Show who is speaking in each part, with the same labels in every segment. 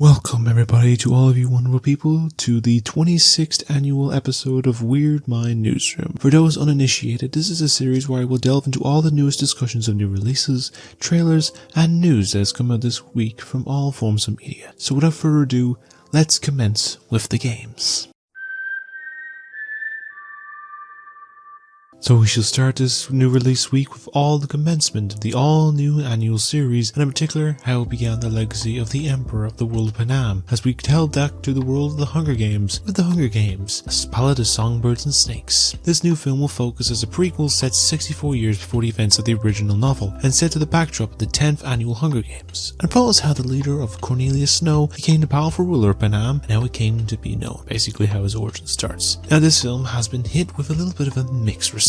Speaker 1: Welcome everybody, to all of you wonderful people, to the 26th annual episode of Weird Mind Newsroom. For those uninitiated, this is a series where I will delve into all the newest discussions of new releases, trailers, and news that has come out this week from all forms of media. So without further ado, let's commence with the games. So we shall start this new release week with all the commencement of the all-new annual series, and in particular how it began the legacy of the Emperor of the World of Panam, as we tell back to the world of the Hunger Games with the Hunger Games, a palette of songbirds and snakes. This new film will focus as a prequel set 64 years before the events of the original novel, and set to the backdrop of the 10th annual Hunger Games, and follows how the leader of Cornelius Snow became the powerful ruler of Panam, and how it came to be known, basically how his origin starts. Now this film has been hit with a little bit of a mixed reception.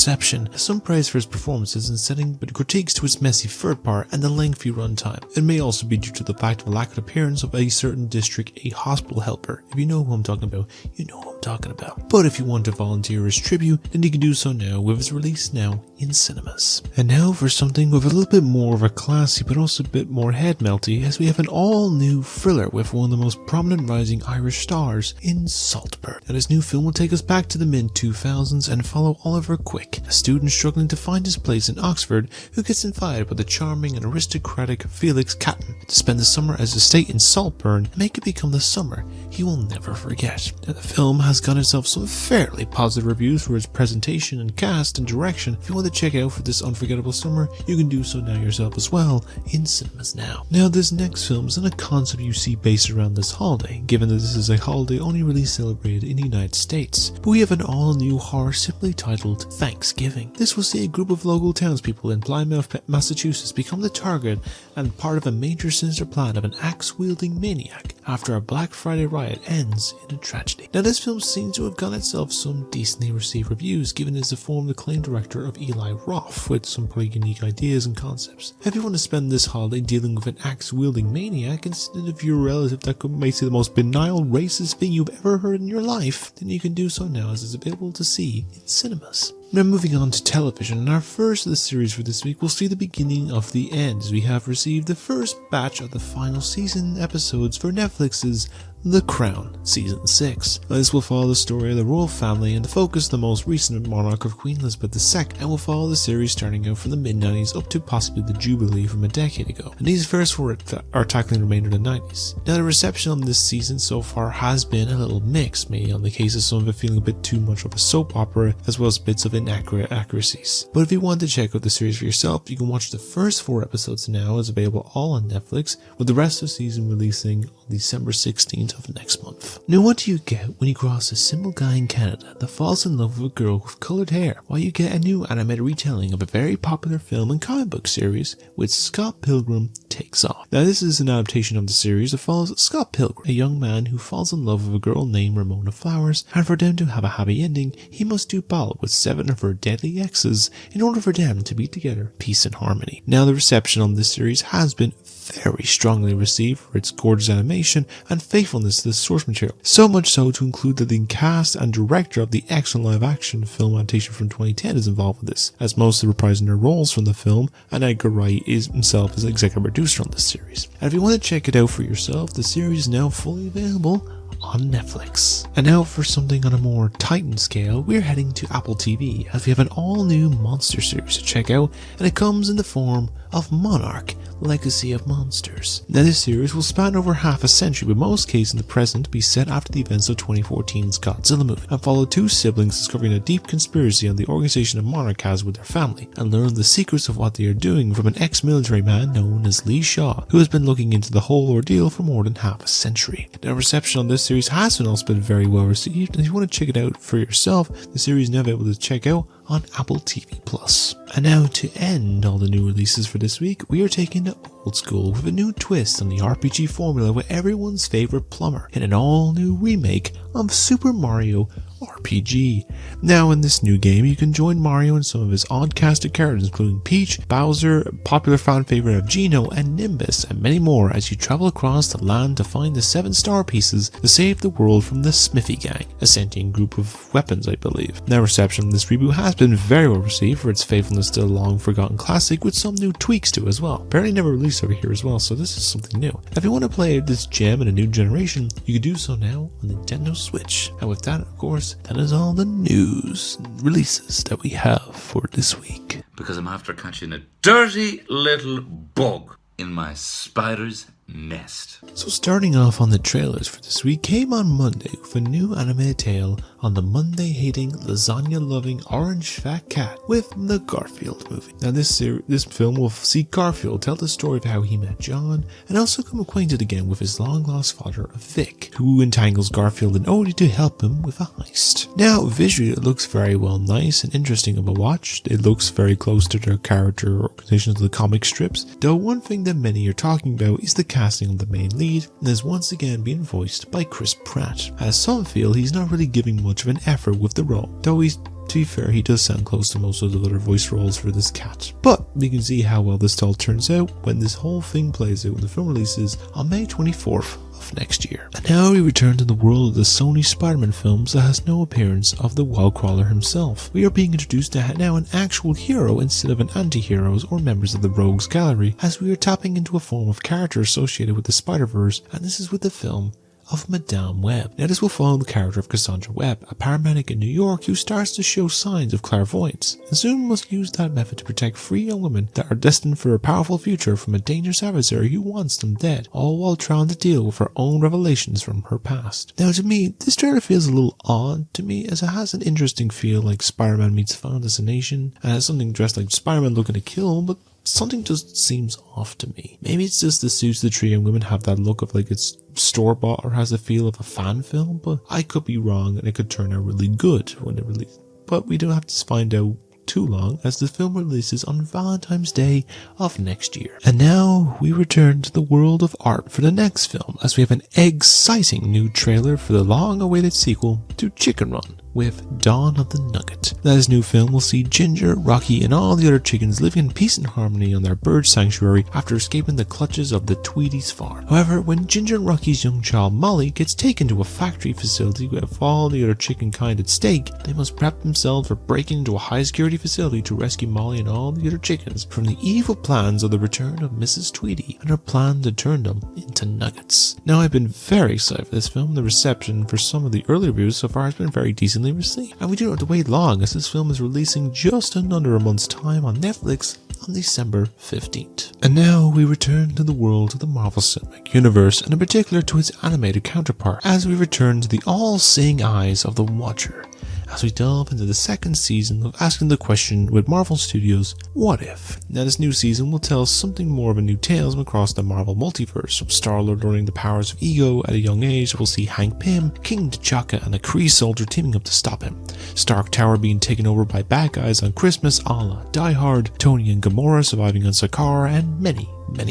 Speaker 1: Some praise for its performances and setting, but critiques to its messy third part and the lengthy runtime. It may also be due to the fact of a lack of appearance of a certain district, a hospital helper. If you know who I'm talking about, you know who I'm talking about. But if you want to volunteer as tribute, then you can do so now, with its release now in cinemas. And now for something with a little bit more of a classy but also a bit more head melty, as we have an all new thriller with one of the most prominent rising Irish stars in Saltburn. Now this new film will take us back to the mid-2000s and follow Oliver Quick, a student struggling to find his place in Oxford, who gets invited by the charming and aristocratic Felix Catton to spend the summer as a stay in Saltburn and make it become the summer he will never forget. Now the film has got itself some fairly positive reviews for its presentation and cast and direction. If you want to check out for this unforgettable summer, you can do so now yourself as well, in cinemas now. Now this next film is in a concept you see based around this holiday, given that this is a holiday only really celebrated in the United States. But we have an all new horror simply titled Thanksgiving. This will see a group of local townspeople in Plymouth, Massachusetts become the target and part of a major sinister plan of an axe-wielding maniac after a Black Friday riot ends in a tragedy. Now this film seems to have got itself some decently received reviews, given it is the form of the acclaimed director of Eli Roth, with some pretty unique ideas and concepts. If you want to spend this holiday dealing with an axe-wielding maniac instead of your relative that could make it the most banal racist thing you've ever heard in your life, then you can do so now, as it's available to see in cinemas. Now moving on to television, our first of the series for this week will see the beginning of the end, as we have received the first batch of the final season episodes for Netflix's The Crown Season 6. Now, this will follow the story of the royal family and the focus of the most recent monarch of Queen Elizabeth II, and will follow the series starting out from the mid-90s up to possibly the Jubilee from a decade ago. And these first four are tackling the remainder of the 90s. Now the reception on this season so far has been a little mixed, mainly on the case of some of it feeling a bit too much of a soap opera, as well as bits of inaccurate accuracies. But if you want to check out the series for yourself, you can watch the first 4 episodes now, as available all on Netflix, with the rest of the season releasing on December 16th of next month. Now what do you get when you cross a simple guy in Canada that falls in love with a girl with coloured hair? Well, you get a new animated retelling of a very popular film and comic book series with Scott Pilgrim Takes Off. Now this is an adaptation of the series that follows Scott Pilgrim, a young man who falls in love with a girl named Ramona Flowers, and for them to have a happy ending, he must do battle with 7 of her deadly exes in order for them to be together, peace and harmony. Now the reception on this series has been very strongly received for its gorgeous animation and faithfulness to the source material, so much so to include that the cast and director of the excellent live-action film adaptation from 2010 is involved with this, as most are reprising their roles from the film, and Edgar Wright is himself as executive producer on this series. And if you want to check it out for yourself, the series is now fully available on Netflix. And now for something on a more Titan scale, we're heading to Apple TV, as we have an all-new monster series to check out, and it comes in the form of Monarch, Legacy of Monsters. Now this series will span over half a century, with most cases in the present be set after the events of 2014's Godzilla movie, and follow 2 siblings discovering a deep conspiracy on the organization of Monarch has with their family, and learn the secrets of what they are doing from an ex-military man known as Lee Shaw, who has been looking into the whole ordeal for more than half a century. Now reception on this series has also been very well received, and if you want to check it out for yourself, the series is now available to check out on Apple TV+. And now to end all the new releases for this week, we are taking it old school with a new twist on the RPG formula with everyone's favorite plumber in an all new remake of Super Mario RPG. Now in this new game, you can join Mario and some of his odd cast of characters including Peach, Bowser, popular fan favorite of Geno, and Nimbus, and many more as you travel across the land to find the 7 star pieces to save the world from the Smithy Gang, a sentient group of weapons I believe. Now reception of this reboot has been very well received for its faithfulness to the long-forgotten classic with some new tweaks to it as well. Apparently never released over here as well, so this is something new. If you want to play this gem in a new generation, you can do so now on Nintendo Switch. And with that, of course, that is all the news and releases that we have for this week.
Speaker 2: Because I'm after catching a dirty little bug in my spider's nest.
Speaker 1: So starting off on the trailers for this week came on Monday with a new animated tale on the Monday-hating, lasagna-loving orange fat cat with the Garfield movie. Now this film will see Garfield tell the story of how he met John and also become acquainted again with his long-lost father, Vic, who entangles Garfield in order to help him with a heist. Now visually it looks very well nice and interesting of a watch. It looks very close to their character organizations of the comic strips, though one thing that many are talking about is the casting of the main lead, and is once again being voiced by Chris Pratt, as some feel he's not really giving much of an effort with the role, though to be fair, he does sound close to most of the other voice roles for this cat. But we can see how well this all turns out when this whole thing plays out when the film releases on May 24th of next year. And now we return to the world of the Sony Spider-Man films that has no appearance of the Wildcrawler himself. We are being introduced to now an actual hero instead of an anti-heroes or members of the Rogues Gallery, as we are tapping into a form of character associated with the Spider-Verse, and this is with the film of Madame Web. Now this will follow the character of Cassandra Webb, a paramedic in New York who starts to show signs of clairvoyance, and soon must use that method to protect 3 young women that are destined for a powerful future from a dangerous adversary who wants them dead, all while trying to deal with her own revelations from her past. Now to me, this trailer feels a little odd to me, as it has an interesting feel like Spider-Man meets Final Destination, and has something dressed like Spider-Man looking to kill, but something just seems off to me. Maybe it's just the suits of the 3 young women have that look of like it's store-bought or has the feel of a fan film, but I could be wrong and it could turn out really good when it releases. But we don't have to find out too long, as the film releases on Valentine's Day of next year. And now we return to the world of art for the next film, as we have an exciting new trailer for the long-awaited sequel to Chicken Run with Dawn of the Nugget. Now, this new film will see Ginger, Rocky, and all the other chickens living in peace and harmony on their bird sanctuary after escaping the clutches of the Tweedy's farm. However, when Ginger and Rocky's young child Molly gets taken to a factory facility with all the other chicken kind at stake, they must prep themselves for breaking into a high-security facility to rescue Molly and all the other chickens from the evil plans of the return of Mrs. Tweedy and her plan to turn them into nuggets. Now, I've been very excited for this film. The reception for some of the early reviews so far has been very decently received, and we don't have to wait long, as this film is releasing just in under a month's time on Netflix on December 15th. And now we return to the world of the Marvel Cinematic Universe, and in particular to its animated counterpart, as we return to the all-seeing eyes of the Watcher, as we delve into the second season of asking the question with Marvel Studios' What If? Now this new season will tell something more of a new tales from across the Marvel multiverse, from Star-Lord learning the powers of ego at a young age. We'll see Hank Pym, King T'Chaka, and a Kree soldier teaming up to stop him, Stark Tower being taken over by bad guys on Christmas a la Die Hard, Tony and Gamora surviving on Sakaar, and many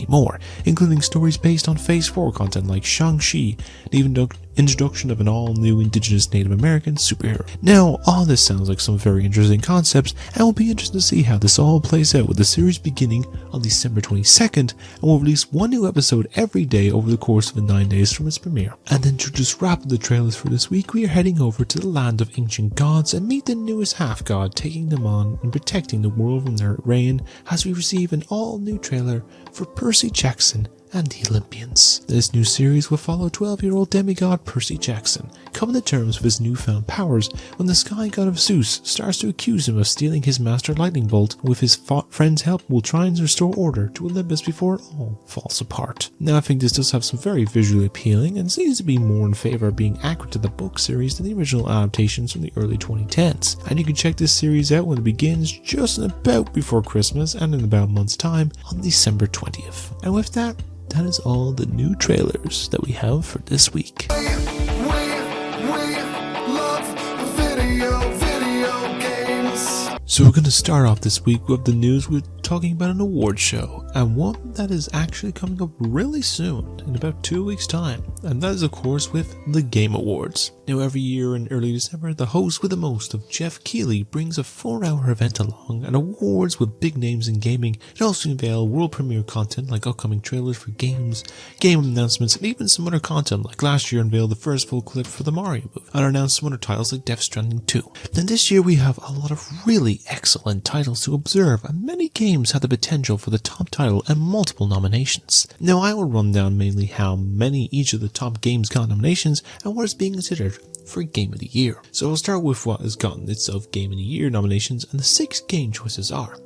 Speaker 1: more, including stories based on Phase 4 content like Shang-Chi, and even the introduction of an all-new indigenous Native American superhero. Now, all this sounds like some very interesting concepts, and we'll be interested to see how this all plays out, with the series beginning on December 22nd, and will release 1 new episode every day over the course of the 9 days from its premiere. And then to just wrap up the trailers for this week, we are heading over to the land of ancient gods and meet the newest half-god, taking them on and protecting the world from their reign, as we receive an all-new trailer for Percy Jackson and the Olympians. This new series will follow 12-year-old demigod Percy Jackson, coming to terms with his newfound powers when the sky god of Zeus starts to accuse him of stealing his master lightning bolt, and with his friend's help will try and restore order to Olympus before it all falls apart. Now I think this does have some very visually appealing and seems to be more in favor of being accurate to the book series than the original adaptations from the early 2010s, and you can check this series out when it begins just about before Christmas and in about a month's time on December 20th. And with that is all the new trailers that we have for this week.
Speaker 3: We love video games.
Speaker 1: So we're going to start off this week with the news with talking about an award show, and one that is actually coming up really soon, in about 2 weeks time, and that is of course with the Game Awards. Now every year in early December, the host with the most of Jeff Keighley brings a 4-hour event along and awards with big names in gaming. It also unveils world premiere content like upcoming trailers for games, game announcements, and even some other content like last year unveiled the first full clip for the Mario movie, and announced some other titles like Death Stranding 2. Then this year we have a lot of really excellent titles to observe, and many games have the potential for the top title and multiple nominations. Now I will run down mainly how many each of the top games got nominations and what is being considered for Game of the Year. So I'll start with what has gotten itself Game of the Year nominations, and the 6 game choices are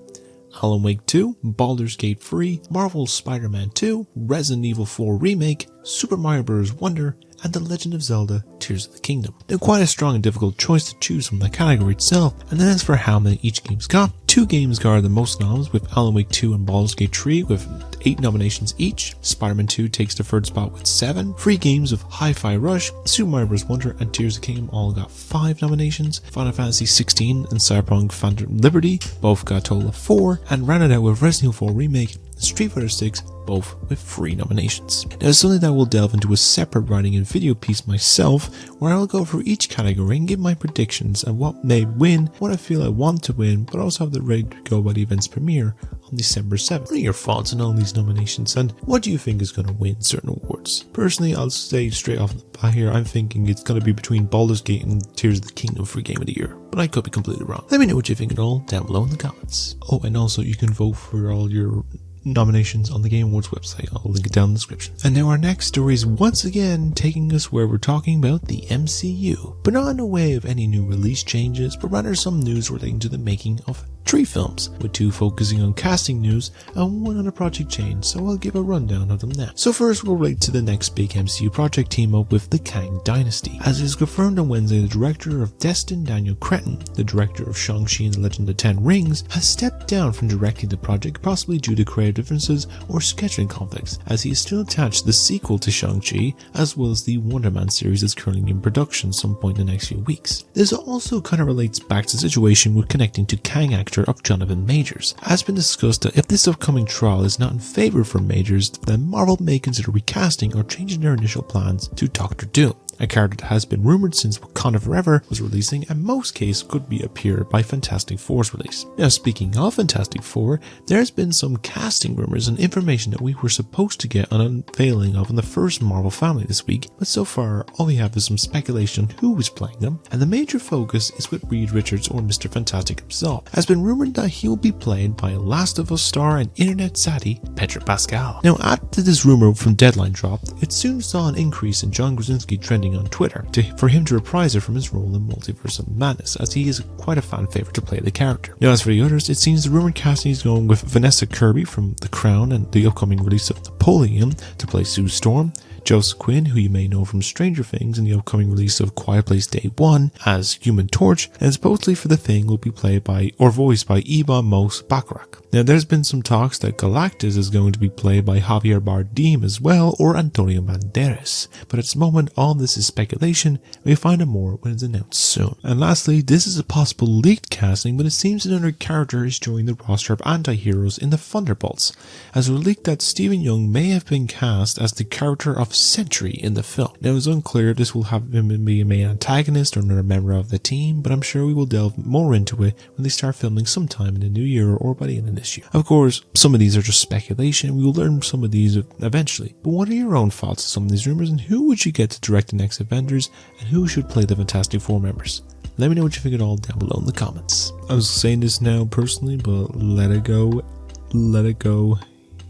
Speaker 1: Alan Wake 2, Baldur's Gate 3, Marvel's Spider-Man 2, Resident Evil 4 Remake, Super Mario Bros. Wonder, and The Legend of Zelda Tears of the Kingdom. Now quite a strong and difficult choice to choose from the category itself, and then as for how many each game's got, 2 games garnered the most noms with Alan Wake 2 and Baldur's Gate 3 with 8 nominations each. Spider-Man 2 takes the third spot with 7. 3 games of Hi-Fi Rush, Super Mario Bros. Wonder, and Tears of the Kingdom all got 5 nominations. Final Fantasy 16 and Cyberpunk Phantom Liberty both got a total of 4, and rounded out with Resident Evil 4 Remake and Street Fighter 6 both with 3 nominations. Now it's something that I will delve into a separate writing and video piece myself, where I will go through each category and give my predictions and what may win, what I feel I want to win, but also have the ready to go by the event's premiere on December 7th. What are your thoughts on all these nominations, and what do you think is going to win certain awards? Personally, I'll say straight off the bat here, I'm thinking it's going to be between Baldur's Gate and Tears of the Kingdom for Game of the Year, but I could be completely wrong. Let me know what you think at all down below in the comments. Oh, and also you can vote for all your nominations on the Game Awards website. I'll link it down in the description. And now our next story is once again taking us where we're talking about the MCU, but not in a way of any new release changes, but rather some news relating to the making of 3 films, with 2 focusing on casting news and 1 on a project change, so I'll give a rundown of them now. So first we'll relate to the next big MCU project team up with the Kang Dynasty. As is confirmed on Wednesday, the director of Destin, Daniel Cretton, the director of Shang-Chi and the Legend of the Ten Rings, has stepped down from directing the project, possibly due to creative differences or scheduling conflicts, as he is still attached to the sequel to Shang-Chi, as well as the Wonder Man series that's currently in production some point in the next few weeks. This also kind of relates back to the situation with connecting to Kang actor of Jonathan Majors. As been discussed, if this upcoming trial is not in favor for Majors, then Marvel may consider recasting or changing their initial plans to Doctor Doom, a character that has been rumored since Wakanda Forever was releasing, and most cases could be appeared by Fantastic Four's release. Now speaking of Fantastic Four, there's been some casting rumors and information that we were supposed to get an unveiling of in the first Marvel family this week, but so far all we have is some speculation on who is playing them, and the major focus is with Reed Richards, or Mr. Fantastic himself. It has been rumored that he will be played by Last of Us star and internet savvy Pedro Pascal. Now after this rumor from Deadline dropped, it soon saw an increase in John Krasinski trending on Twitter for him to reprise it from his role in Multiverse of Madness, as he is quite a fan favorite to play the character. Now as for the others, it seems the rumored casting is going with Vanessa Kirby from The Crown and the upcoming release of Napoleon to play Sue Storm, Joseph Quinn, who you may know from Stranger Things, and the upcoming release of Quiet Place Day 1 as Human Torch, and supposedly for The Thing will be played by or voiced by Ebon Moss-Bachrach. Now there's been some talks that Galactus is going to be played by Javier Bardem as well, or Antonio Banderas, but at this moment all this is speculation. We'll find out more when it's announced soon. And lastly, this is a possible leaked casting, but it seems another character is joining the roster of anti-heroes in the Thunderbolts, as it was leaked that Stephen Young may have been cast as the character of Sentry in the film. Now it's unclear if this will have him be a main antagonist or another member of the team, but I'm sure we will delve more into it when they start filming sometime in the new year or by the end of this year. Of course, some of these are just speculation. We will learn some of these eventually, but what are your own thoughts on some of these rumors, and who would you get to direct the next Avengers, and who should play the Fantastic Four members? Let me know what you think at all down below in the comments. I was saying this now personally, but let it go.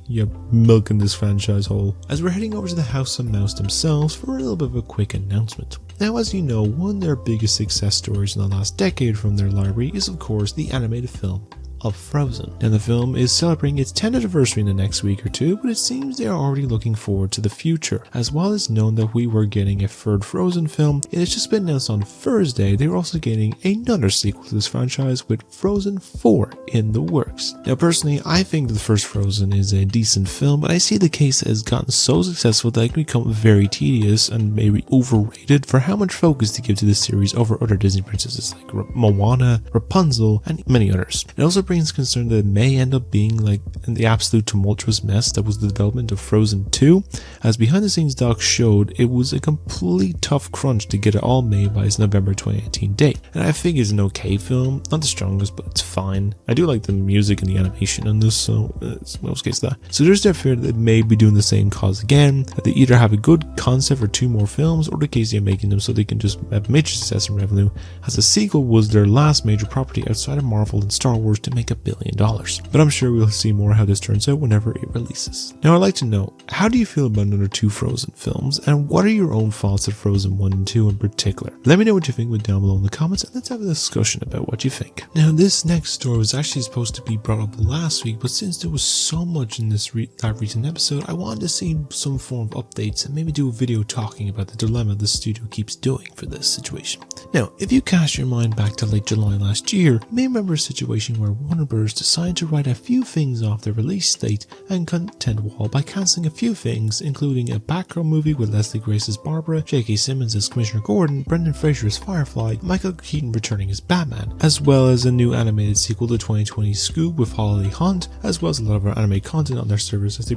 Speaker 1: You're milking this franchise whole. As we're heading over to the House of Mouse themselves for a little bit of a quick announcement. Now, as you know, one of their biggest success stories in the last decade from their library is of course the animated film of Frozen. And the film is celebrating its 10th anniversary in the next week or two, but it seems they are already looking forward to the future. As well as known that we were getting a third Frozen film, it has just been announced on Thursday they are also getting another sequel to this franchise with Frozen 4 in the works. Now personally, I think the first Frozen is a decent film, but I see the case has gotten so successful that it can become very tedious and maybe overrated for how much focus to give to this series over other Disney princesses like Moana, Rapunzel, and many others. It also brings concern that it may end up being like the absolute tumultuous mess that was the development of Frozen 2, as behind the scenes docs showed it was a complete tough crunch to get it all made by its November 2018 date. And I think it's an okay film, not the strongest, but it's fine. I do like the music and the animation in this, so it's most case that. So there's their fear that it may be doing the same cause again, that they either have a good concept for 2 more films, or the case they're making them so they can just have major success and revenue, as the sequel was their last major property outside of Marvel and Star Wars to make $1 billion. But I'm sure we'll see more how this turns out whenever it releases. Now I'd like to know, how do you feel about another 2 Frozen films, and what are your own thoughts of Frozen 1 and 2 in particular? Let me know what you think down below in the comments, and let's have a discussion about what you think. Now this next story was actually supposed to be brought up last week, but since there was so much in this that recent episode, I wanted to see some form of updates and maybe do a video talking about the dilemma the studio keeps doing for this situation. Now, if you cast your mind back to late July last year, you may remember a situation where Warner Bros. Decided to write a few things off their release date and content wall by cancelling a few things, including a Batgirl movie with Leslie Grace as Barbara, J.K. Simmons as Commissioner Gordon, Brendan Fraser as Firefly, Michael Keaton returning as Batman, as well as a new animated sequel to 2020's Scoob with Holly Hunt, as well as a lot of our anime content on their servers as they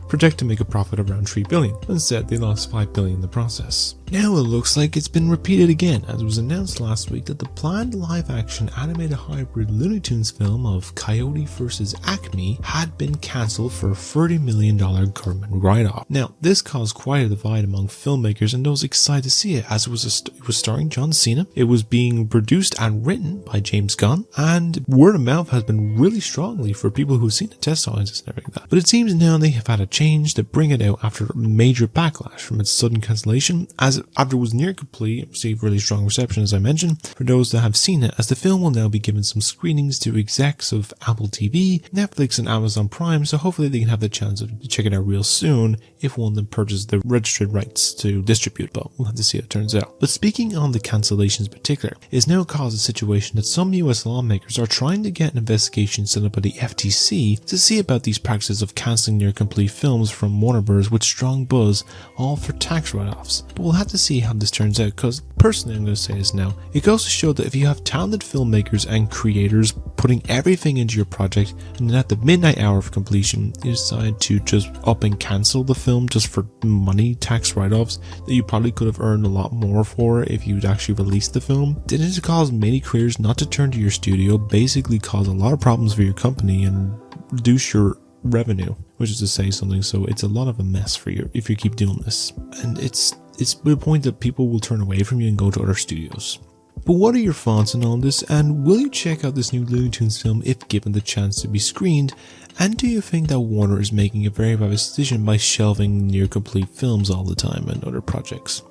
Speaker 1: project to make a profit of around $3 billion. Instead, they lost $5 billion in the process. Now it looks like it's been repeated again, as it was announced last week that the planned live-action animated hybrid Looney Tunes film of Coyote vs. Acme had been cancelled for a $30 million government write-off. Now, this caused quite a divide among filmmakers and those excited to see it, as it was starring John Cena, it was being produced and written by James Gunn, and word of mouth has been really strongly for people who've seen the test audiences and everything like that. But it seems now they have had a change to bring it out after a major backlash from its sudden cancellation, as after it was near complete, received really strong reception as I mentioned for those that have seen it, as the film will now be given some screenings to execs of Apple TV, Netflix and Amazon Prime, so hopefully they can have the chance to check it out real soon if one of them purchases the registered rights to distribute, but we'll have to see how it turns out. But speaking on the cancellations in particular, it has now caused a situation that some US lawmakers are trying to get an investigation set up by the FTC to see about these practices of cancelling near complete films from Warner Bros. With strong buzz, all for tax write-offs. But we'll have to see how this turns out, because personally I'm going to say this now, it goes to show that if you have talented filmmakers and creators putting everything into your project, and then at the midnight hour of completion you decide to just up and cancel the film just for money tax write-offs that you probably could have earned a lot more for if you'd actually released the film, didn't it cause many creators not to turn to your studio, basically cause a lot of problems for your company and reduce your revenue, which is to say something. So it's a lot of a mess for you if you keep doing this, and it's to the point that people will turn away from you and go to other studios. But what are your thoughts on all this, and will you check out this new Looney Tunes film if given the chance to be screened? And do you think that Warner is making a very bad decision by shelving near complete films all the time and other projects?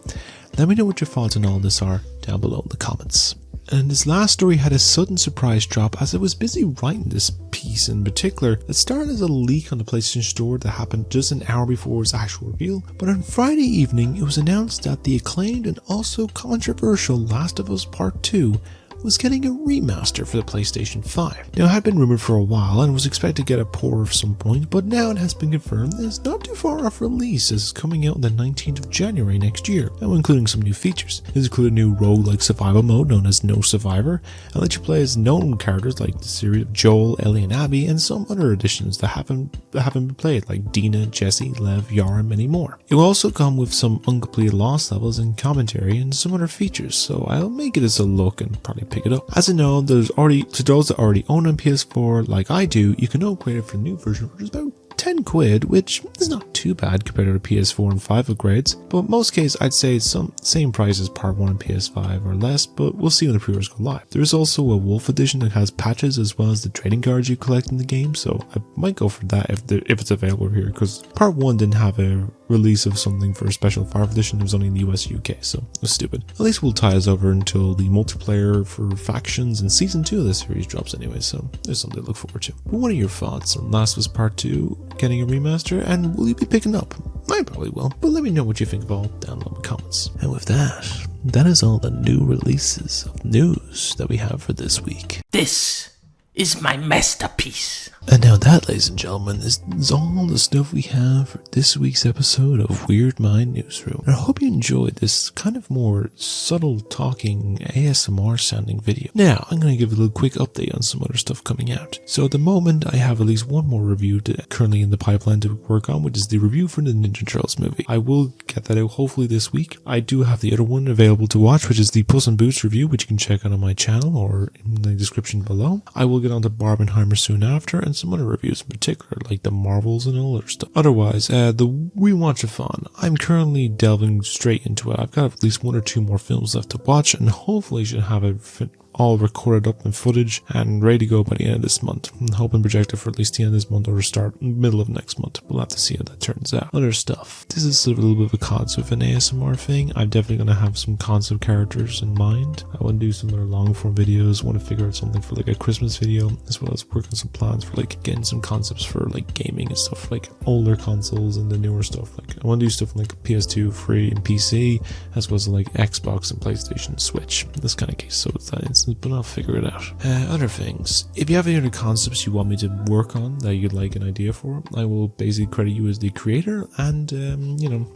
Speaker 1: Let me know what your thoughts on all this are down below in the comments. And this last story had a sudden surprise drop, as I was busy writing this piece in particular that started as a leak on the PlayStation Store that happened just an hour before its actual reveal. But on Friday evening it was announced that the acclaimed and also controversial Last of Us Part 2 was getting a remaster for the PlayStation 5. Now it had been rumored for a while and was expected to get a port at some point, but now it has been confirmed that it's not too far off release, as it's coming out on the 19th of January next year, and including some new features. This includes a new roguelike survival mode known as No Survivor, and let you play as known characters like the series of Joel, Ellie and Abby, and some other additions that haven't been played like Dina, Jesse, Lev, Yara and many more. It will also come with some uncompleted lost levels and commentary and some other features, so I'll make it as a look and probably pick it up. As I know, to those that already own a PS4 like I do, you can upgrade it for the new version, which is about 10 quid, which is not too bad compared to the PS4 and 5 upgrades, but in most cases I'd say it's some same price as Part 1 and PS5 or less, but we'll see when the pre-orders go live. There is also a Wolf edition that has patches as well as the trading cards you collect in the game, so I might go for that if it's available here, because Part 1 didn't have a release of something for a special 5 edition, it was only in the US UK, so it was stupid. At least we'll tie us over until the multiplayer for factions and Season 2 of the series drops anyway, so there's something to look forward to. But what are your thoughts on Last of Us Part 2 getting a remaster, and will you be picking up? I probably will, but let me know what you think of all down in the comments. And with that is all the new releases of news that we have for this week.
Speaker 3: This is my masterpiece.
Speaker 1: And now that, ladies and gentlemen, is all the stuff we have for this week's episode of Weird Mind Newsroom. And I hope you enjoyed this kind of more subtle talking ASMR sounding video. Now, I'm going to give a little quick update on some other stuff coming out. So at the moment, I have at least one more review currently in the pipeline to work on, which is the review for the Ninja Turtles movie. I will get that out hopefully this week. I do have the other one available to watch, which is the Puss in Boots review, which you can check out on my channel or in the description below. I will get on to Barbenheimer soon after, and some other reviews in particular, like the Marvels and all other stuff. Otherwise, the rewatch-a-thon, I'm currently delving straight into it. I've got at least one or two more films left to watch, and hopefully should have it all recorded up in footage and ready to go by the end of this month. I'm hoping projected for at least the end of this month or start middle of next month. We'll have to see how that turns out. Other stuff. This is sort of a little bit of a concept of an ASMR thing. I'm definitely going to have some concept characters in mind. I want to do some other long form videos. I want to figure out something for like a Christmas video, as well as work on some plans for like getting some concepts for like gaming and stuff, like older consoles and the newer stuff. Like I want to do stuff like PS2, free, and PC, as well as like Xbox and PlayStation and Switch. This kind of case, so it's that instance, but I'll figure it out. Other things. If you have any other concepts you want me to work on that you'd like an idea for, I will basically credit you as the creator and,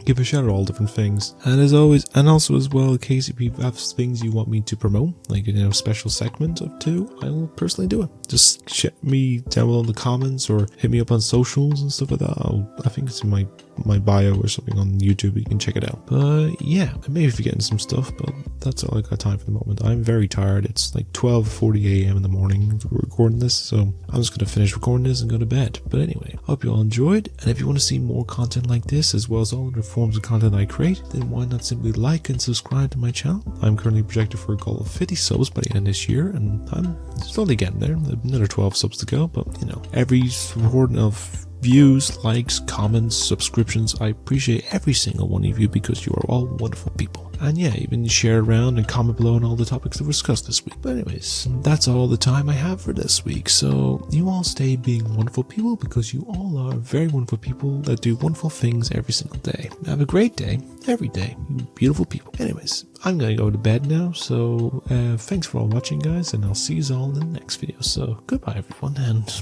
Speaker 1: give a shout out all different things. And as always, and also as well, in case if you have things you want me to promote, like, special segment of two, I will personally do it. Just check me down below in the comments or hit me up on socials and stuff like that. I think it's in my bio or something on YouTube. You can check it out. But yeah, I may be forgetting some stuff, but that's all I got time for the moment. I'm very tired. It's like 12:40 a.m. in the morning recording this, so I'm just going to finish recording this and go to bed. But anyway, hope you all enjoyed, and if you want to see more content like this, as well as all other forms of content I create, then why not simply like and subscribe to my channel. I'm currently projected for a goal of 50 subs by the end of this year, and I'm slowly getting there. Another 12 subs to go, but every support of views, likes, comments, subscriptions, I appreciate every single one of you because you are all wonderful people. And yeah, even share around and comment below on all the topics that were discussed this week. But anyways, that's all the time I have for this week. So you all stay being wonderful people, because you all are very wonderful people that do wonderful things every single day. Have a great day, every day, you beautiful people. Anyways, I'm going to go to bed now. So thanks for all watching, guys, and I'll see you all in the next video. So goodbye, everyone, and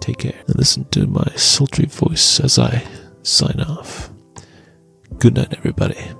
Speaker 1: take care. And listen to my sultry voice as I sign off. Good night, everybody.